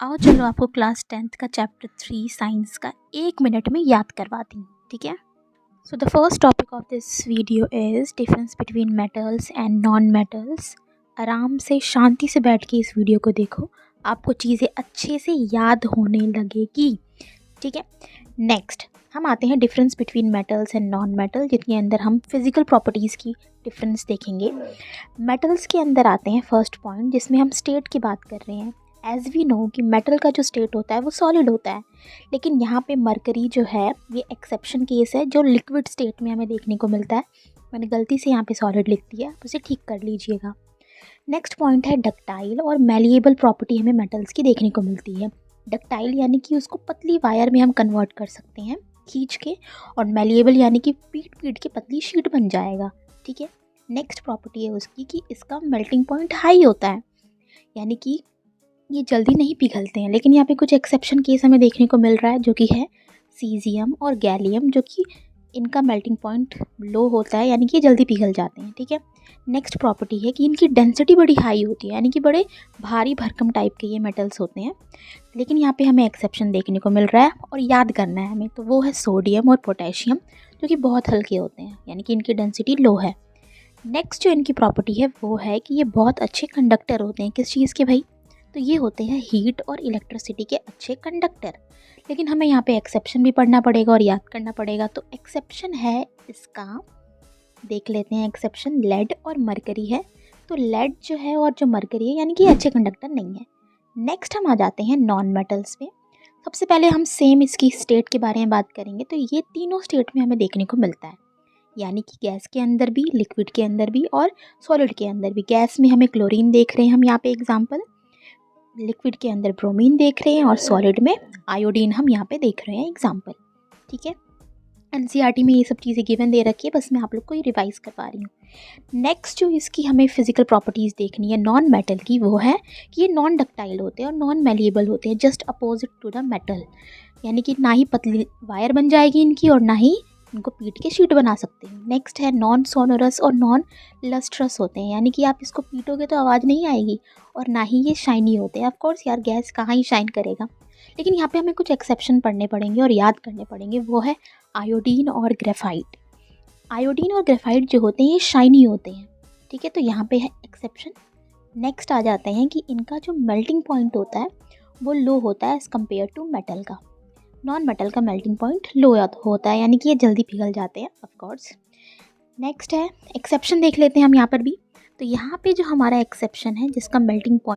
आओ चलो आपको क्लास 10th का चैप्टर 3 साइंस का 1 मिनट में याद करवाती हूँ, ठीक है। So the first topic of this video is difference between metals and non metals. आराम से शांति से बैठ के इस वीडियो को देखो, आपको चीज़ें अच्छे से याद होने लगेगी, ठीक है। नेक्स्ट हम आते हैं difference between metals and non metal, जिसके अंदर हम फिजिकल प्रॉपर्टीज़ की डिफरेंस देखेंगे। मेटल्स के अंदर आते हैं फर्स्ट पॉइंट, जिसमें हम स्टेट की बात कर रहे हैं। एज़ वी नो कि मेटल का जो स्टेट होता है वो सॉलिड होता है, लेकिन यहाँ पे मरकरी जो है ये एक्सेप्शन केस है जो लिक्विड स्टेट में हमें देखने को मिलता है। मैंने गलती से यहाँ पे सॉलिड लिख दिया, आप उसे ठीक कर लीजिएगा। नेक्स्ट पॉइंट है डक्टाइल और मैलिएबल प्रॉपर्टी हमें मेटल्स की देखने को मिलती है। डक्टाइल यानी कि उसको पतली वायर में हम कन्वर्ट कर सकते हैं खींच के, और मैलिएबल यानी कि पीट पीट के पतली शीट बन जाएगा, ठीक है। नेक्स्ट प्रॉपर्टी है उसकी कि इसका मेल्टिंग पॉइंट हाई होता है, यानी कि ये जल्दी नहीं पिघलते हैं। लेकिन यहाँ पे कुछ एक्सेप्शन केस हमें देखने को मिल रहा है, जो कि है सीजियम और गैलियम, जो कि इनका मेल्टिंग पॉइंट लो होता है, यानी कि ये जल्दी पिघल जाते हैं, ठीक है। नेक्स्ट प्रॉपर्टी है कि इनकी डेंसिटी बड़ी हाई होती है, यानी कि बड़े भारी भरकम टाइप के ये मेटल्स होते हैं। लेकिन यहाँ पे हमें एक्सेप्शन देखने को मिल रहा है और याद करना है हमें, तो वो है सोडियम और पोटेशियम, जो कि बहुत हल्के होते हैं, यानी कि इनकी डेंसिटी लो है। नेक्स्ट जो इनकी प्रॉपर्टी है वो है कि ये बहुत अच्छे कंडक्टर होते हैं। किस चीज़ के भाई? तो ये होते हैं हीट और इलेक्ट्रिसिटी के अच्छे कंडक्टर। लेकिन हमें यहाँ पे एक्सेप्शन भी पढ़ना पड़ेगा और याद करना पड़ेगा। तो एक्सेप्शन है इसका, देख लेते हैं एक्सेप्शन, लेड और मरकरी है। तो लेड जो है और जो मरकरी है, यानी कि अच्छे कंडक्टर नहीं है। नेक्स्ट हम आ जाते हैं नॉन मेटल्स पे। सबसे पहले हम सेम इसकी स्टेट के बारे में बात करेंगे। तो ये तीनों स्टेट में हमें देखने को मिलता है, यानी कि गैस के अंदर भी, लिक्विड के अंदर भी और सॉलिड के अंदर भी। गैस में हमें क्लोरीन देख रहे हैं हम यहाँ पे एग्जांपल, लिक्विड के अंदर ब्रोमीन देख रहे हैं, और सॉलिड में आयोडीन हम यहाँ पे देख रहे हैं एग्जांपल, ठीक है। एनसीईआरटी में ये सब चीज़ें गिवन दे रखी है, बस मैं आप लोग को ये रिवाइज करवा रही हूँ। नेक्स्ट जो इसकी हमें फिजिकल प्रॉपर्टीज़ देखनी है नॉन मेटल की, वो है कि ये नॉन डक्टाइल होते हैं और नॉन मेलिएबल होते हैं, just opposite to the metal. यानी कि ना ही पतली वायर बन जाएगी इनकी और ना ही इनको पीट के शीट बना सकते हैं। नेक्स्ट है नॉन सोनोरस और नॉन लस्ट्रस होते हैं, यानी कि आप इसको पीटोगे तो आवाज़ नहीं आएगी, और ना ही ये शाइनी होते हैं। ऑफ कोर्स यार, गैस कहाँ ही शाइन करेगा। लेकिन यहाँ पे हमें कुछ एक्सेप्शन पढ़ने पड़ेंगे और याद करने पड़ेंगे, वो है आयोडीन और ग्रेफाइट। आयोडीन और ग्रेफाइट जो होते हैं ये शाइनी होते हैं, ठीक है। तो यहाँ पे है एक्सेप्शन। नेक्स्ट आ जाते हैं कि इनका जो मेल्टिंग पॉइंट होता है वो लो होता है एज़ कम्पेयर टू मेटल का। नॉन मेटल का मेल्टिंग पॉइंट लो होता है, यानी कि ये जल्दी पिघल जाते हैं ऑफ कोर्स। नेक्स्ट है एक्सेप्शन, देख लेते हैं हम यहाँ पर भी। तो यहाँ पे जो हमारा एक्सेप्शन है जिसका मेल्टिंग पॉइंट